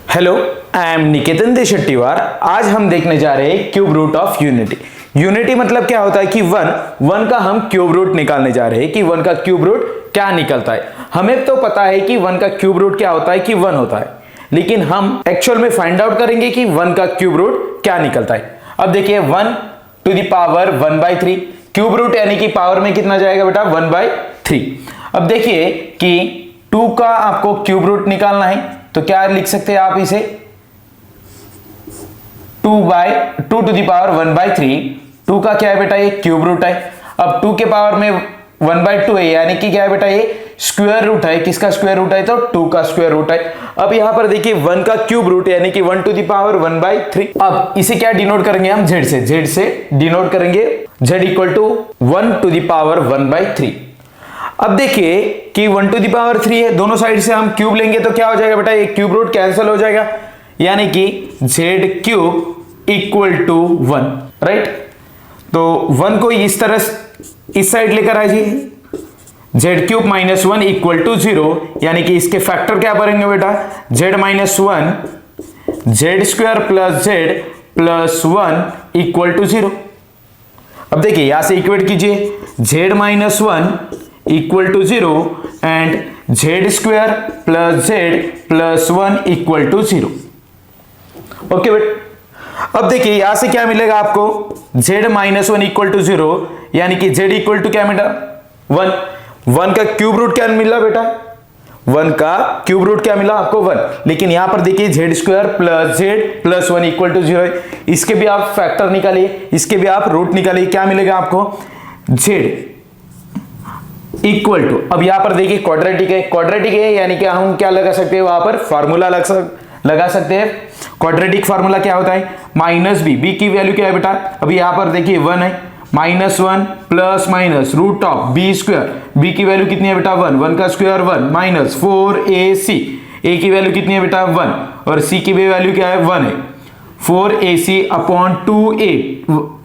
Hello, I am निकेतन देशट्टीवार। आज हम देखने जा रहे हैं cube root of unity. Unity मतलब क्या होता है कि वन का हम क्यूब रूट निकालने जा रहे हैं कि वन का क्यूब रूट क्या निकलता है। हमें तो पता है कि वन का क्यूब रूट क्या होता है कि वन होता है, लेकिन हम एक्चुअल में फाइंड आउट करेंगे कि वन का क्यूब रूट क्या निकलता है। अब देखिए 1 to the power 1/3 cube root यानी कि पावर में कितना जाएगा बेटा 1/3। अब देखिए कि 2 का आपको क्यूब रूट निकालना है तो क्या लिख सकते हैं आप इसे 2 टू द पावर 1/3। 2 का क्या है बेटा ये क्यूब रूट है। अब 2 के पावर में 1/2 है यानी कि क्या है बेटा ये स्क्वायर रूट है। किसका स्क्वायर रूट है तो 2 का स्क्वायर रूट है। अब यहां पर देखिए 1 का क्यूब रूट यानी कि 1 टू द पावर 1/3। अब इसे क्या डिनोट करेंगे हम z से डिनोट करेंगे z equal to 1 to the power 1/3। अब देखिए कि 1 टू द पावर 3 है, दोनों साइड से हम क्यूब लेंगे तो क्या हो जाएगा बेटा ये क्यूब रूट कैंसिल हो जाएगा यानी कि z cube equal to 1, right. तो 1 को इस तरह इस साइड लेकर आइए z cube minus 1 equal to 0 यानी कि इसके फैक्टर क्या बनेंगे बेटा z minus 1 z square plus 1 equal to 0। अब देखिए यहां से इक्वेट कीजिए z minus 1 equal to 0 and z square plus 1 equal to 0। Okay बेटा, अब देखिए यहां से क्या मिलेगा आपको z माइनस 1 इक्वल टू 0 यानी कि z इक्वल टू क्या मिला 1 का क्यूब रूट क्या मिला बेटा 1 का क्यूब रूट क्या मिला आपको 1। लेकिन यहां पर देखिए z square plus 1 equal to 0 है। इसके भी आप फैक्टर निकालिए, इसके भी आप रूट निकालिए, क्या मिलेगा आपको z इक्वल टू, अब यहां पर देखिए क्वाड्रेटिक है यानी कि हम क्या लगा सकते हैं वहां पर फॉर्मूला लगा सकते हैं। क्वाड्रेटिक फार्मूला क्या होता है माइनस बी की वैल्यू क्या है बेटा अभी यहां पर देखिए 1 है -1 plus minus root of B square. B की वैल्यू कितनी है बेटा 1 का स्क्वायर 1 माइनस 4ac। ए की वैल्यू कितनी है बेटा 1 और सी की भी वैल्यू क्या है 1 है 4ac अपॉन 2a।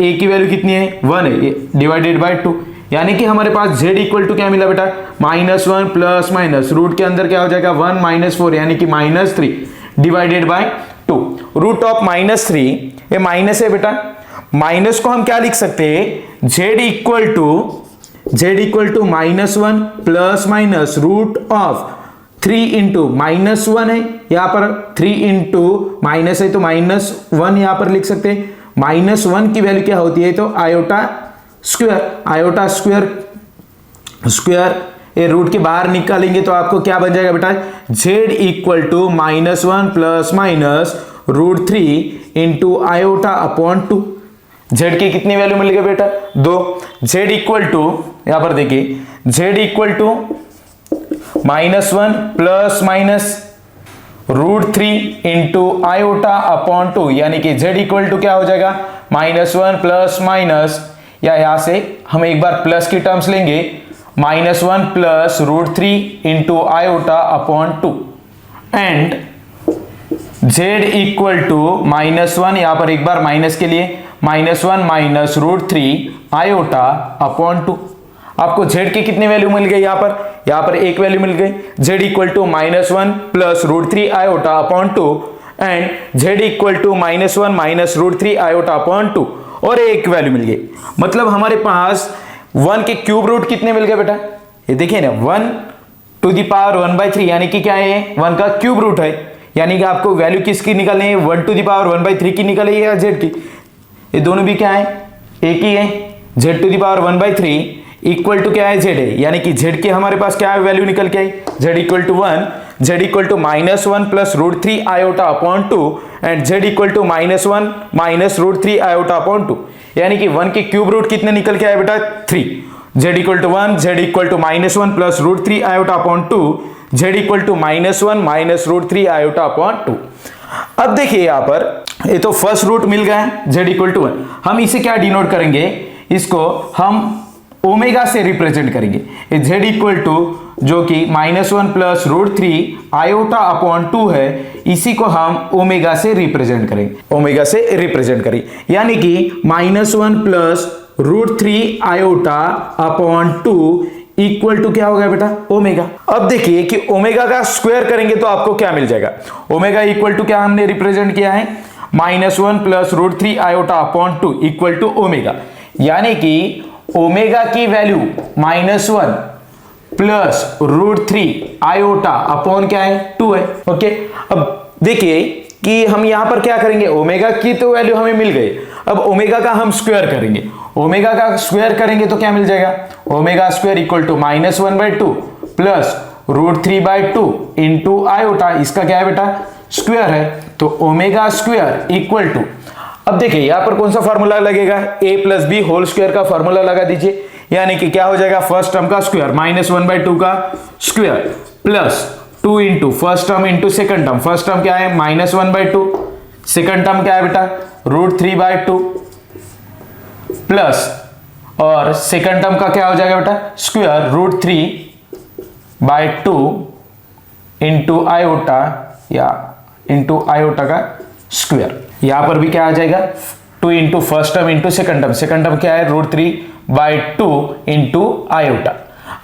ए की वैल्यू कितनी है 1 है डिवाइडेड बाय 2 यानी कि हमारे पास z इक्वल टू क्या मिला बेटा -1 प्लस माइनस रूट के अंदर क्या हो जाएगा 1 4 यानी कि -3 डिवाइडेड बाय 2। रूट ऑफ -3 ये माइनस है बेटा, माइनस को हम क्या लिख सकते हैं z equal to -1 plus minus root of 3 into -1 है यहां पर 3 इंटू माइनस है तो -1 यहां पर लिख सकते हैं। -1 की वैल्यू क्या होती है तो आयोटा स्क्वायर ये रूट के बाहर निकालेंगे तो आपको क्या बन जाएगा बेटा z equal to -1 plus minus √3 into iota upon 2। z की कितनी वैल्यू मिल गई बेटा 2। z इक्वल टू यहां पर देखिए z equal to -1 plus minus √3 into iota upon 2 यानी कि z इक्वल टू क्या हो जाएगा -1 प्लस माइनस या यहां से हम एक बार प्लस की टर्म्स लेंगे -1 plus √3 into iota upon 2 and z equal to -1 यहां पर एक बार माइनस के लिए -1 माइनस √3 आयोटा अपॉन 2। आपको z की कितनी वैल्यू मिल गई यहां पर एक वैल्यू मिल गई z equal to -1 plus √3 iota upon 2 and z equal to -1 minus √3 iota upon 2 और एक वैल्यू मिल गई। मतलब हमारे पास 1 के क्यूब रूट कितने मिल गए बेटा ये देखिए ना 1 टू द पावर 1/3 यानी कि क्या है 1 का क्यूब रूट है यानी कि आपको वैल्यू किसकी निकालनी है 1 टू द पावर 1/3 की निकाली है या z की। ये दोनों भी क्या है एक ही है z to the power 1/3 equal to क्या है z है यानी कि z की हमारे पास क्या वैल्यू निकल के आई z equal to 1 z equal to -1 plus √3 iota upon 2 and z equal to -1 minus √3 iota upon 2 यानी कि 1 के क्यूब रूट कितने निकल के आए बेटा 3। z equal to 1 z equal to -1 plus √3 iota upon 2 z equal to -1 minus √3 iota upon 2। अब देखिए यहां पर ये तो फर्स्ट रूट मिल गया z इक्वल टू 1। हम इसे क्या डिनोट करेंगे इसको हम ओमेगा से रिप्रेजेंट करेंगे z इक्वल टू जो कि -1 प्लस √3 आयोटा अपॉन 2 है इसी को हम ओमेगा से रिप्रेजेंट करेंगे यानी कि -1 plus √3 iota upon 2 equal to क्या होगा बेटा, ओमेगा। अब देखिए कि ओमेगा का स्क्वायर करेंगे तो आपको क्या मिल जाएगा, ओमेगा इक्वल टू क्या हमने रिप्रेजेंट किया है, -1 plus √3 iota upon 2 equal to omega. यानी कि ओमेगा की वैल्यू -1 प्लस √3 आयोटा अपॉन क्या है, 2 है। ओके, अब देखिए कि हम यहां पर क्या करेंगे, ओमेगा की तो वैल्यू हमें मिल गई, अब ओमेगा का हम स्क्वायर करेंगे। ओमेगा का स्क्वायर करेंगे तो क्या मिल जाएगा, omega square equal to -1/2 plus √3/2 into iota, इसका क्या है बेटा, स्क्वायर है, तो ओमेगा स्क्वायर इक्वल टू, अब देखिए यहां पर कौन सा फॉर्मूला लगेगा, a plus B whole square का फॉर्मूला लगा दीजिए। यानी कि क्या हो जाएगा, फर्स्ट टर्म का स्क्वायर -1/2 का square plus 2 into first term into second term, first term क्या है -1/2, सेकंड टर्म क्या है बेटा √3/2 प्लस, और सेकंड टर्म का क्या हो जाएगा बेटा स्क्वायर √3/2 इंटू आयोटा या इंटू आयोटा का स्क्वायर। यहां पर भी क्या आ जाएगा 2 into first term into second term, second term क्या है √3/2 इंटू आयोटा।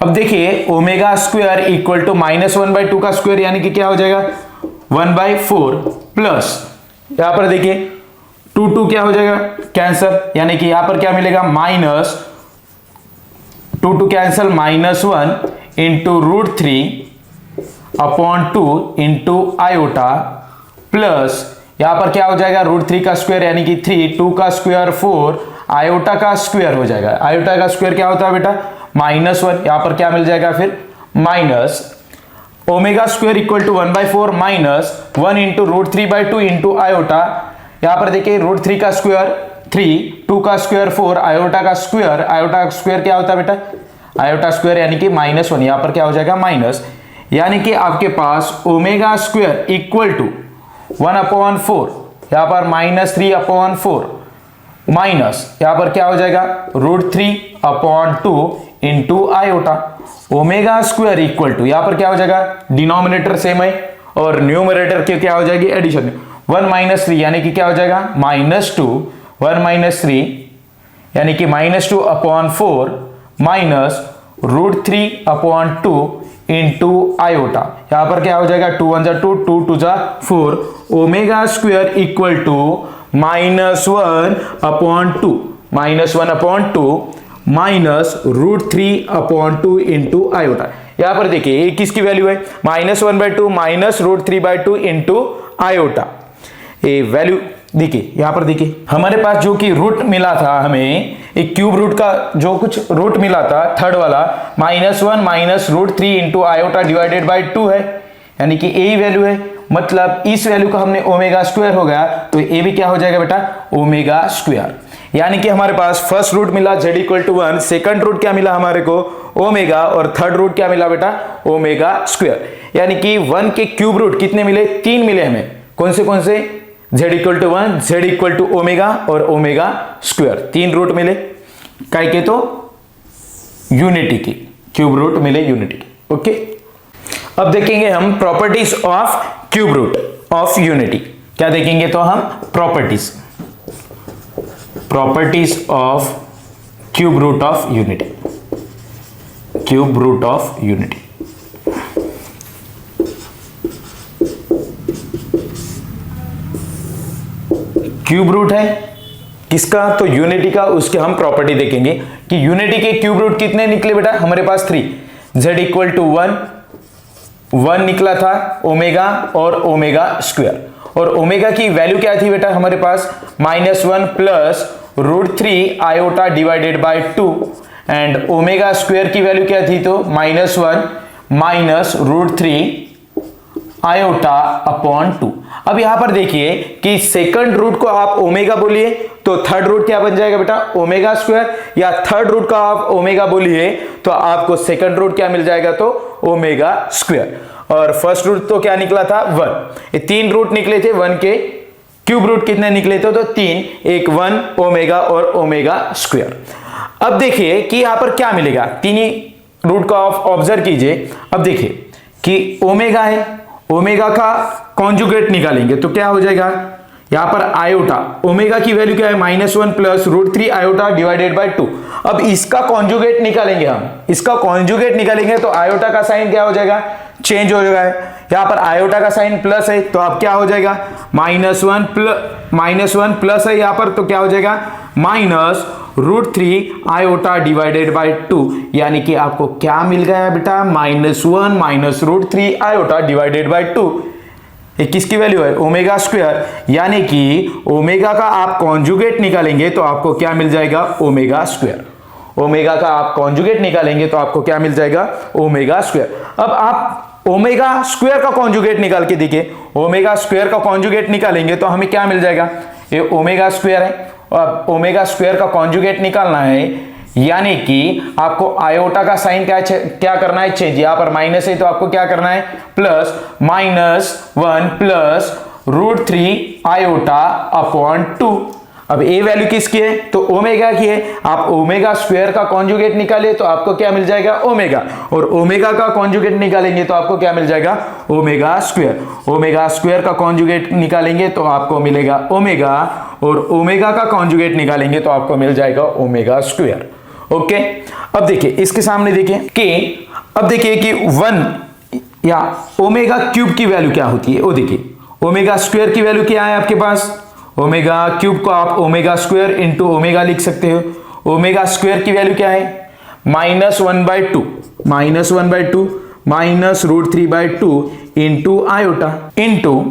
अब देखिए ओमेगा स्क्वायर इक्वल टू -1/2 का स्क्वायर यानी कि क्या हो जाएगा 1/4 प्लस, यहां पर देखिए 2 क्या हो जाएगा कैंसल, यानी कि यहां पर क्या मिलेगा -2 cancel -1 into √3/2 into iota plus, यहां पर क्या हो जाएगा √3 का स्क्वायर यानी कि 3, 2 का स्क्वायर 4, आयोटा का स्क्वायर हो जाएगा। आयोटा का स्क्वायर क्या होता है बेटा -1, यहां पर क्या मिल जाएगा फिर minus omega square equal to 1/4 -1 into √3/2 into iota. यहां पर देखिए √3 का स्क्वायर 3, 2 का स्क्वायर 4, आयोटा का स्क्वायर, आयोटा का स्क्वायर क्या होता है बेटा आयोटा स्क्वायर यानी कि -1, यहां पर क्या हो जाएगा माइनस, यानी कि आपके पास ओमेगा स्क्वायर इक्वल टू 1/4, यहां पर -3/4 माइनस, यहां पर क्या हो जाएगा √3/2 into iota. Omega square equal to, यहां पर क्या हो जाएगा डिनोमिनेटर सेम है और न्यूमरेटर के क्या हो जाएगी एडिशन, 1 - 3 यानी कि क्या हो जाएगा -2, 1 - 3 यानी कि -2/4 माइनस √3/2 इंटू आयोटा। यहां पर क्या हो जाएगा 2 1 2, 2 2 4, omega square equal to -1/2 minus √3/2 into iota. यहां पर देखिए ये किसकी वैल्यू है -1/2 माइनस √3/2 इंटू आयोटा। ये वैल्यू देखिए यहां पर देखिए हमारे पास जो कि रूट मिला था, हमें एक क्यूब रूट का जो कुछ रूट मिला था थर्ड वाला -1 minus √3 into iota divided by 2 है, यानी कि यही वैल्यू है, मतलब इस वैल्यू का हमने ओमेगा स्क्वायर हो गया तो ये भी क्या हो जाएगा बेटा ओमेगा स्क्वायर। यानी कि हमारे पास फर्स्ट रूट मिला z equal to 1, second root क्या मिला हमारे को ओमेगा, और थर्ड रूट क्या मिला बेटा ओमेगा स्क्वायर। यानी कि 1 के क्यूब रूट कितने मिले 3 मिले हमें, कौन से z equal to 1, z equal to omega और ओमेगा स्क्वायर, 3 रूट मिले काय के तो यूनिटी की, क्यूब रूट मिले यूनिटी की। ओके, अब देखेंगे हम properties of cube root of unity. क्या देखेंगे तो हम properties of cube root of unity, cube root of unity. Cube root है किसका तो यूनिटी का, उसके हम प्रॉपर्टी देखेंगे कि यूनिटी के क्यूब रूट कितने निकले बेटा हमारे पास 3, z इक्वल टू 1 निकला था ओमेगा और ओमेगा स्क्वायर, और ओमेगा की वैल्यू क्या थी बेटा हमारे पास -1 plus √3 iota divided by 2, and omega square की वैल्यू क्या थी तो -1 माइनस √3 आयोटा अपॉन 2। अब यहां पर देखिए कि सेकंड रूट को आप ओमेगा बोलिए तो थर्ड रूट क्या बन जाएगा बेटा ओमेगा स्क्वायर, या थर्ड रूट का आप ओमेगा बोलिए तो आपको सेकंड रूट क्या मिल जाएगा तो ओमेगा स्क्वायर, और फर्स्ट रूट तो क्या निकला था 1। ये 3 रूट निकले थे, 1 के क्यूब रूट कितने निकले थे तो 3, एक 1 ओमेगा और ओमेगा स्क्वायर। अब देखिए कि यहां पर क्या मिलेगा, तीन ही रूट का ऑब्जर्व कीजिए। अब देखिए कि ओमेगा है, ओमेगा का कॉन्जुगेट निकालेंगे तो क्या हो जाएगा, यहां पर आयोटा, ओमेगा की वैल्यू क्या है -1 प्लस √3 आयोटा डिवाइडेड बाय 2। अब इसका कॉन्जुगेट निकालेंगे हम, इसका कॉन्जुगेट निकालेंगे तो आयोटा का साइन क्या हो जाएगा, चेंज हो जाएगा। यहां पर आयोटा का साइन प्लस है तो अब क्या हो जाएगा, -1 प्लस है यहां पर तो क्या हो जाएगा -√3 आयोटा डिवाइडेड बाय 2, यानी कि आपको क्या मिल गया बेटा, -1 -√3 आयोटा डिवाइडेड बाय 2। ये किसकी वैल्यू है, ओमेगा स्क्वायर, यानी कि ओमेगा का आप कॉन्जुगेट निकालेंगे तो आपको क्या मिल जाएगा, ओमेगा स्क्वायर। ओमेगा का आप कॉन्जुगेट निकालेंगे तो आपको क्या मिल जाएगा, ओमेगा स्क्वायर। अब आप ओमेगा स्क्वायर का कॉन्जुगेट निकाल के देखिए, ओमेगा स्क्वायर का कॉन्जुगेट निकालेंगे तो हमें क्या मिल जाएगा, ये ओमेगा स्क्वायर है, अब ओमेगा स्क्वायर का कॉन्जुगेट निकालना है, यानी कि आपको आयोटा का साइन क्या करना है, चेंज। यहां पर माइनस है तो आपको क्या करना है, प्लस -1 प्लस √3 आयोटा अपॉन 2। अब ए वैल्यू किसकी है, तो ओमेगा की है। आप ओमेगा स्क्वायर का कॉन्जुगेट निकालिए तो आपको क्या मिल जाएगा, ओमेगा, और ओमेगा का कॉन्जुगेट निकालेंगे तो आपको क्या मिल जाएगा, ओमेगा स्क्वायर। ओमेगा स्क्वायर का कॉन्जुगेट निकालेंगे तो आपको मिलेगा ओमेगा, और ओमेगा का कॉन्जुगेट निकालेंगे तो आपको मिल जाएगा ओमेगा स्क्वायर। ओके, अब देखिए इसके सामने देखिए कि अब देखिए कि 1 या ओमेगा क्यूब की वैल्यू क्या होती है, वो देखिए ओमेगा स्क्वायर की वैल्यू क्या है आपके पास, ओमेगा क्यूब को आप ओमेगा स्क्वायर इंटू ओमेगा लिख सकते हो। ओमेगा स्क्वायर की वैल्यू क्या है, -1/2 -√3/2 into iota into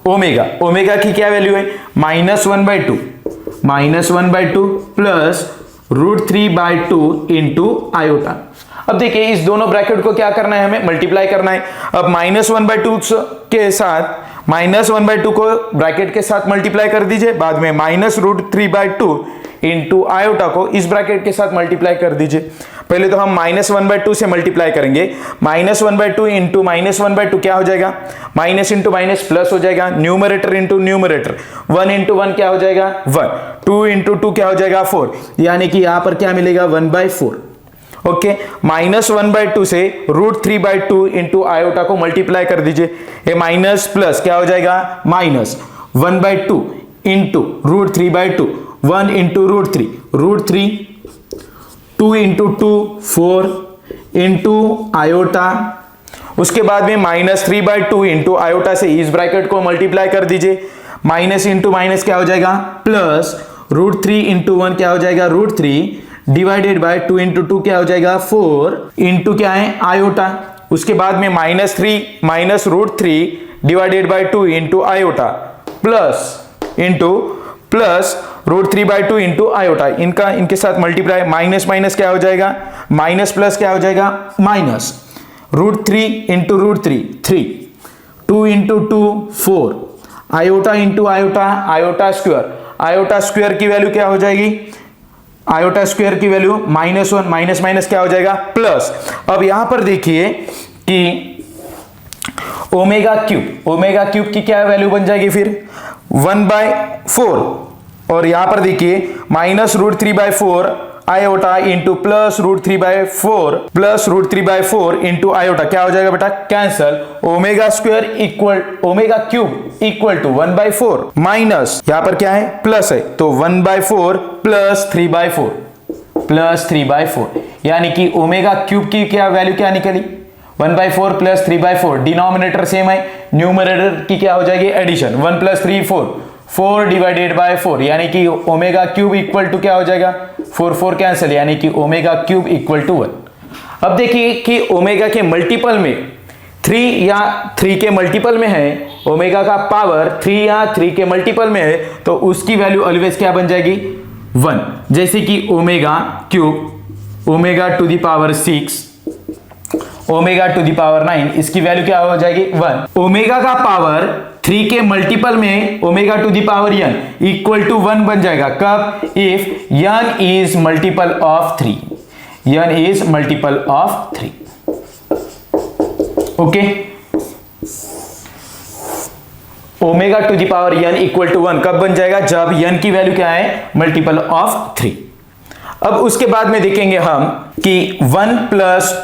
omega. Omega की क्या वैल्यू है, -1/2 प्लस √3/2 इंटू आयोटा। अब देखिए इस दोनों ब्रैकेट को क्या करना है, हमें मल्टीप्लाई करना है। अब -1/2 के साथ -1/2 को ब्रैकेट के साथ मल्टीप्लाई कर दीजिए, बाद में -√3/2 इंटू आयोटा को इस ब्रैकेट के साथ मल्टीप्लाई कर दीजिए। पहले तो हम -1/2 से मल्टीप्लाई करेंगे, -1/2 इंटू -1/2 क्या हो जाएगा, माइनस इंटू माइनस प्लस हो जाएगा, न्यूमरेटर इंटू न्यूमरेटर, 1 इंटू 1 क्या हो जाएगा 1, 2 इंटू 2 क्या हो जाएगा 4, यानी कि यहां पर क्या मिलेगा 1/4। ओके, -1/2 से √3/2 इंटू आयोटा को मल्टीप्लाई कर दीजिए, ये माइनस प्लस क्या हो जाएगा -1/2 into √3/2, 1 into √3, 2 into 2 4 into iota, उसके बाद में -3/2 इंटू आयोटा से इस ब्रैकेट को मल्टीप्लाई कर दीजिए, माइनस इंटू माइनस क्या हो जाएगा प्लस, √3 इंटू 1 क्या हो जाएगा √3 डिवाइडेड बाय 2 इंटू 2 क्या हो जाएगा 4 इंटू क्या है आयोटा, उसके बाद में -3 divided by 2 into iota plus √3/2 into iota, इनके साथ मल्टीप्लाई, माइनस माइनस क्या हो जाएगा माइनस प्लस क्या हो जाएगा minus, √3 into √3 3, 2 into 2 4, iota into iota, iota square की वैल्यू क्या हो जाएगी, आयोटा स्क्वायर की वैल्यू -1, माइनस माइनस क्या हो जाएगा प्लस। अब यहां पर देखिए कि ओमेगा क्यूब की क्या वैल्यू बन जाएगी फिर 1/4, और यहां पर देखिए -√3/4 iota into plus √3/4 into iota क्या हो जाएगा बेटा cancel, omega cube equal to 1/4 minus यहां पर क्या है प्लस है तो 1/4 प्लस 3/4, यानी कि ओमेगा क्यूब की क्या वैल्यू क्या निकली 1/4 प्लस 3/4, डिनोमिनेटर सेम है, न्यूमरेटर की क्या हो जाएगी एडिशन, 1 प्लस 3 4 डिवाइडेड बाय 4, यानी कि ओमेगा क्यूब इक्वल टू क्या हो जाएगा 4 कैंसिल, यानी कि ओमेगा क्यूब इक्वल टू 1। अब देखिए कि ओमेगा के मल्टीपल में 3 या 3 के मल्टीपल में है, ओमेगा का पावर 3 या 3 के मल्टीपल में है तो उसकी वैल्यू ऑलवेज क्या बन जाएगी 1, जैसे कि omega cube, omega to the power 6, omega to the power 9, इसकी वैल्यू क्या हो जाएगी 1। ओमेगा का पावर 3 के मल्टीपल में omega to the power n equal to 1 बन जाएगा कब, if n is multiple of 3, n is multiple of 3। Okay, omega to the power n equal to 1 कब बन जाएगा, जब n की वैल्यू क्या है मल्टीपल ऑफ 3। अब उसके बाद में देखेंगे हम कि 1 प्लस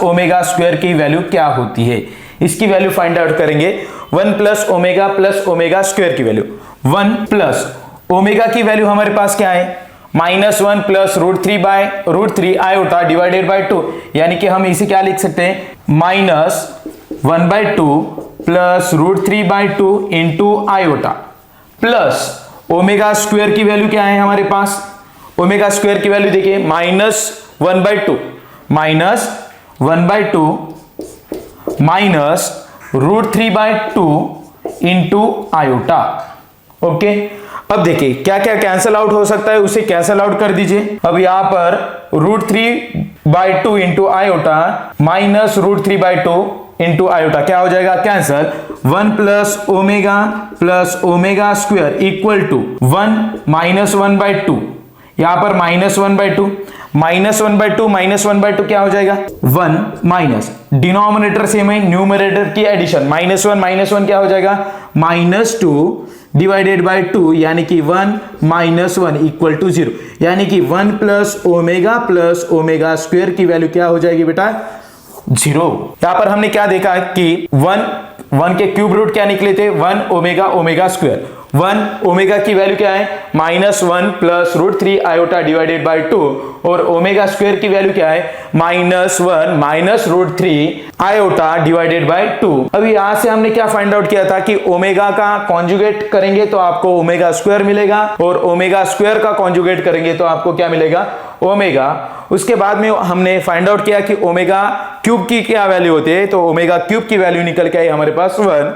ओमेगा स्क्वायर की वैल्यू क्या होती है, इसकी वैल्यू फाइंड आउट करेंगे। 1 प्लस ओमेगा स्क्वायर की वैल्यू, 1 प्लस ओमेगा की वैल्यू हमारे पास क्या है, -1 प्लस √3 आयोटा डिवाइडेड बाय 2, यानी कि हम इसे क्या लिख सकते हैं, -1/2 plus √3/2 into iota plus omega square की वैल्यू क्या है हमारे पास, ओमेगा स्क्वायर की वैल्यू देखिए -1/2 माइनस √3/2 इंटू आयोटा। ओके, अब देखिए क्या क्या कैंसल आउट हो सकता है, उसे कैंसल आउट कर दीजिए। अब यहां पर √3/2 into iota minus √3/2 into iota क्या हो जाएगा, cancel. 1 plus omega square equal to 1 -1/2, यहां पर -1/2 -1/2 क्या हो जाएगा, 1 माइनस डिनोमिनेटर सेम है, न्यूमरेटर की एडिशन, -1 क्या हो जाएगा, -2 डिवाइडेड बाय 2, यानी कि 1 -1 इक्वल टू 0, यानी कि 1 प्लस ओमेगा स्क्वायर की वैल्यू क्या हो जाएगी बेटा, 0। यहां पर हमने क्या देखा कि 1 के क्यूब रूट क्या निकले थे, 1 ओमेगा स्क्वायर, 1 ओमेगा की वैल्यू क्या है, -1 प्लस √3 आयोटा डिवाइडेड बाय 2, और ओमेगा स्क्वायर की वैल्यू क्या है, -1 माइनस √3 आयोटा डिवाइडेड बाय 2। अभी यहां से हमने क्या फाइंड आउट किया था कि ओमेगा का कॉन्जुगेट करेंगे तो आपको ओमेगा स्क्वायर मिलेगा, और ओमेगा स्क्वायर का कॉन्जुगेट करेंगे तो आपको क्या मिलेगा, ओमेगा। उसके बाद में हमने फाइंड आउट किया कि ओमेगा क्यूब की क्या वैल्यू होती है, तो ओमेगा क्यूब की वैल्यू निकल के आई हमारे पास 1।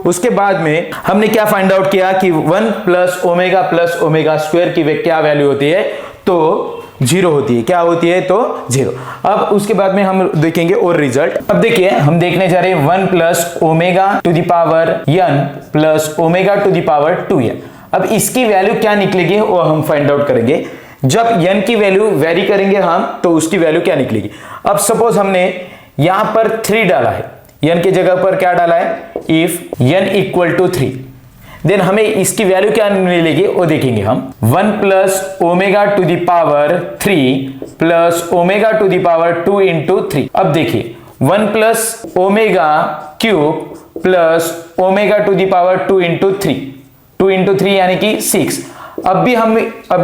उसके बाद में हमने क्या फाइंड आउट किया कि 1 प्लस ओमेगा स्क्वायर की क्या वैल्यू होती है, तो 0 होती है, क्या होती है, तो 0। अब उसके बाद में हम देखेंगे और रिजल्ट। अब देखिए हम देखने जा रहे हैं 1 plus omega to the power n plus omega to the power 2n। अब इसकी वैल्यू क्या निकलेगी वो हम फाइंड आउट करेंगे। जब n की वैल्यू वेरी करेंगे हम तो उसकी वैल्यू क्या निकलेगी। अब सपोज हमने यहां पर 3 डाला है, n की जगह पर क्या डाला है, if n equal to 3, then हमें इसकी वैल्यू क्या मिलेगी वो देखेंगे हम। 1 plus omega to the power 3 plus omega to the power 2 into 3। अब देखिए 1 plus omega cube plus omega to the power 2 into 3 यानी कि 6। अभी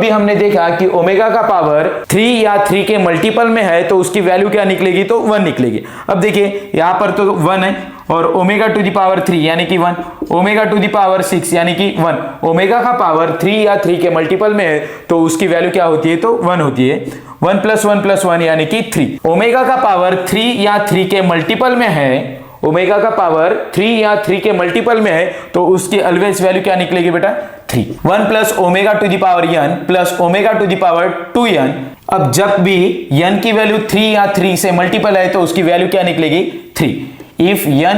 हमने देखा कि ओमेगा का पावर 3 या 3 के मल्टीपल में है तो उसकी वैल्यू क्या निकलेगी, तो 1 निकलेगी। अब देखिए यहां पर तो 1 है, और ओमेगा टू द पावर 3 यानी कि 1, ओमेगा टू द पावर 6 यानी कि 1। ओमेगा का पावर 3 या 3 के मल्टीपल में है तो उसकी वैल्यू क्या होती है, तो 1 होती है। 1 प्लस 1 यानी कि 3। ओमेगा का पावर 3 या 3 के मल्टीपल में है, ओमेगा का पावर 3 या 3 के मल्टीपल में है तो उसकी ऑलवेज वैल्यू क्या निकलेगी बेटा, 3। 1 plus omega to the power n plus omega to the power 2n। अब जब भी n की वैल्यू 3 या 3 से मल्टीपल है तो उसकी वैल्यू क्या निकलेगी, 3। If n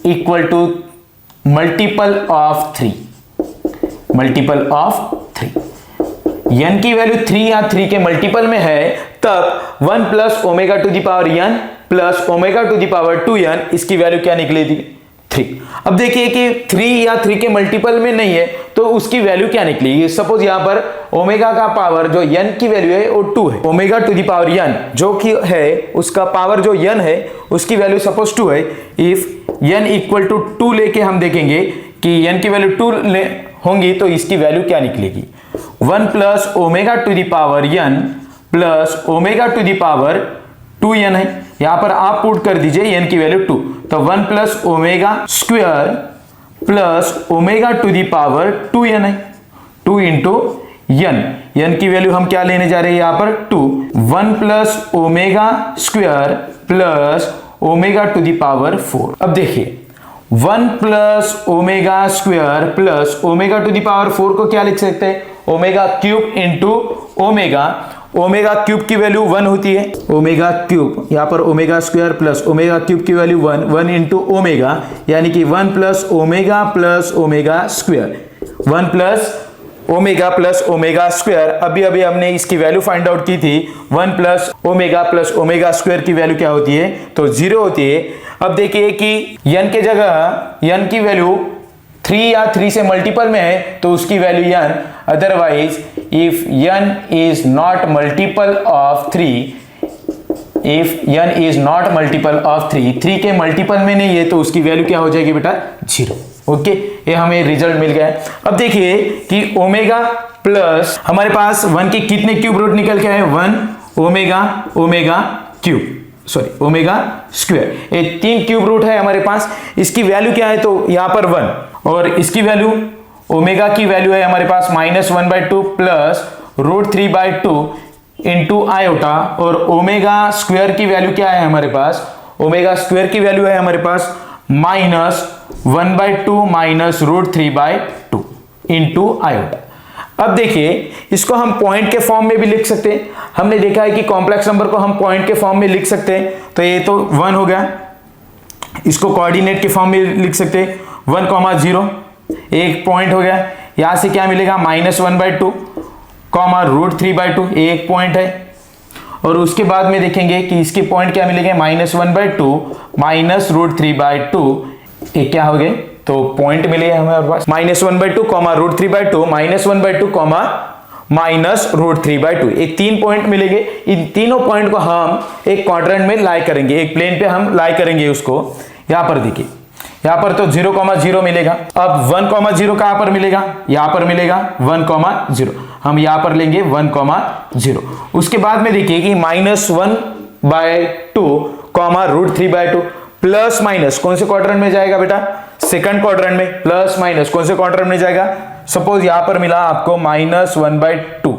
equal to multiple of 3, n की वैल्यू 3 या 3 के मल्टीपल में है तब 1 plus omega to the power n plus omega to the power 2n, इसकी वैल्यू क्या निकलेगी, 3। अब देखिए कि 3 या 3 के मल्टीपल में नहीं है तो उसकी वैल्यू क्या निकलेगी। सपोज यहां पर ओमेगा का पावर जो n की वैल्यू है वो 2 है, omega to the power n जो कि है उसका पावर जो n है उसकी वैल्यू सपोज 2 है। इफ n इक्वल टू 2 लेके हम देखेंगे कि n की वैल्यू 2 होंगी तो इसकी वैल्यू क्या निकलेगी, 1 plus omega to the power n plus omega to the power 2n है। यहां पर आप पुट कर दीजिए n की वैल्यू 2, तो 1 plus omega square plus omega to the power 2n है, 2 इंटू n की वैल्यू हम क्या लेने जा रहे हैं यहां पर 2। 1 plus omega square plus omega to the power 4। अब देखिए 1 plus omega square plus omega to the power 4 को क्या लिख सकते हैं, omega cube into omega cube की वैल्यू 1 होती है, ओमेगा क्यूब यहां पर omega square plus omega cube की वैल्यू 1 इंटू ओमेगा, यानी कि 1 plus omega square, 1 plus omega square. अभी हमने इसकी वैल्यू फाइंड आउट की थी, 1 प्लस ओमेगा स्क्वायर की वैल्यू क्या होती है, तो 0 होती है। अब देखिए कि n के जगह n की वैल्यू 3 या 3 से मल्टीपल में है तो उसकी value n, otherwise if n is not multiple of 3 3 के मल्टीपल में नहीं है तो उसकी वैल्यू क्या हो जाएगी बेटा, 0। ओके, ये हमें रिजल्ट मिल गया है। अब देखिए कि ओमेगा प्लस हमारे पास 1 के कितने क्यूब रूट निकल के आए, 1 omega omega cube, sorry omega square, ये 3 क्यूब रूट है हमारे पास। इसकी वैल्यू क्या है, तो यहां पर 1, और इसकी वैल्यू ओमेगा की वैल्यू है हमारे पास -1/2 प्लस √3/2 इंटू आयोटा, और ओमेगा स्क्वायर की वैल्यू क्या है हमारे पास, ओमेगा स्क्वायर की वैल्यू है हमारे पास -1/2 माइनस √3/2 इंटू आयोटा। अब देखिए इसको हम पॉइंट के फॉर्म में भी लिख सकते हैं। हमने देखा है कि कॉम्प्लेक्स नंबर को हम पॉइंट के फॉर्म में लिख सकते हैं, तो ये तो 1 हो गया। इसको कोऑर्डिनेट के फॉर्म में लिख सकते हैं, 1, 0 एक पॉइंट हो गया। यहां से क्या मिलेगा, -1/2 √3/2, एक पॉइंट है। और उसके बाद में देखेंगे कि इसके पॉइंट क्या मिलेंगे, -1/2 माइनस √3/2, ये क्या हो गए, तो पॉइंट मिले हमारे पास -1/2 √3/2 -1/2 माइनस √3/2, ये 3 पॉइंट मिलेंगे। इन तीनों पॉइंट को हम एक क्वाड्रेंट में लाई करेंगे, एक प्लेन पे हम लाई करेंगे उसको। यहां पर देखिए, यहां पर तो 0,0 मिलेगा। अब 1,0 कहां पर मिलेगा, यहां पर मिलेगा 1,0, हम यहां पर लेंगे 1,0। उसके बाद में देखिए कि -1/2 √3/2 प्लस माइनस कौन से क्वाड्रेंट में जाएगा बेटा, सेकंड क्वाड्रेंट में, प्लस माइनस कौन से क्वाड्रेंट में जाएगा, सपोज यहां पर मिला आपको -1/2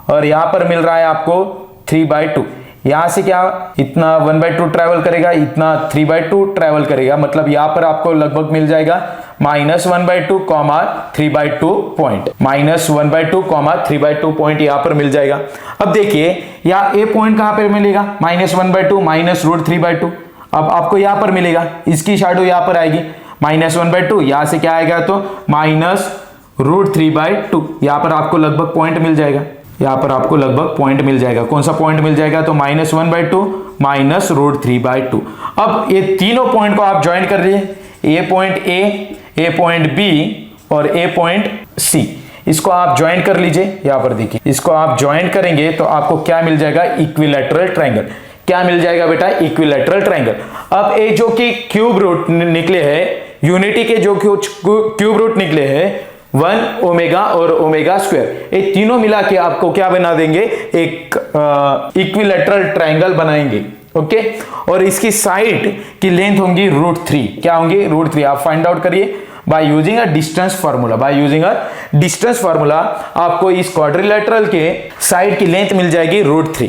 और यहां पर मिल रहा है आपको 3/2। यहां से क्या इतना 1/2 ट्रेवल करेगा, इतना 3/2 ट्रेवल करेगा, मतलब यहां पर आपको लगभग मिल जाएगा -1/2 3/2 पॉइंट, -1/2 3/2 पॉइंट यहां पर मिल जाएगा। अब देखिए यहाँ ए पॉइंट कहां पर मिलेगा, -1/2 माइनस √3/2, अब आपको यहां पर मिलेगा, इसकी शैडो यहां पर आएगी -1/2, यहां से क्या आएगा तो -√3/2, यहां पर आपको लगभग पॉइंट मिल जाएगा, यहां पर आपको लगभग पॉइंट मिल जाएगा। कौन सा पॉइंट मिल जाएगा, तो -1/2 माइनस √3/2। अब ये तीनों पॉइंट को आप ज्वाइन कर लीजिए, ए पॉइंट ए पॉइंट बी और ए पॉइंट सी, इसको आप ज्वाइन कर लीजिए। यहां पर देखिए, इसको आप ज्वाइन करेंगे तो आपको क्या मिल जाएगा, इक्विलैटरल ट्रायंगल। क्या मिल जाएगा बेटा, इक्विलैटरल ट्रायंगल। अब ये जो कि क्यूब रूट निकले हैं, यूनिटी के जो क्यूब रूट निकले हैं 1 ओमेगा और ओमेगा स्क्वायर, ये तीनों मिला के आपको क्या बना देंगे, एक इक्विलैटरल ट्रायंगल बनाएंगे। ओके, और इसकी साइड की लेंथ होंगी √3, क्या होंगी, √3। आप फाइंड आउट करिए by using a distance formula, by using a distance formula आपको इस क्वाड्रिलैटरल के साइड की लेंथ मिल जाएगी √3।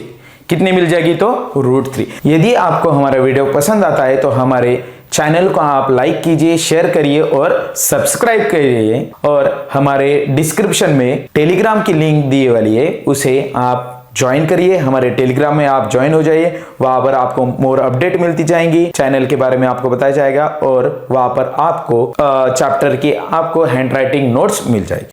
कितनी मिल जाएगी, तो √3। यदि आपको हमारा वीडियो पसंद आता है तो हमारे चैनल को आप लाइक कीजिए, शेयर करिए और सब्सक्राइब करिए, और हमारे डिस्क्रिप्शन में टेलीग्राम की लिंक दी वाली है, उसे आप ज्वाइन करिए। हमारे टेलीग्राम में आप ज्वाइन हो जाइए, वहां पर आपको मोर अपडेट मिलती जाएंगी, चैनल के बारे में आपको बताया जाएगा, और वहां पर आपको चैप्टर की आपको हैंड राइटिंग नोट्स मिल जाएगी।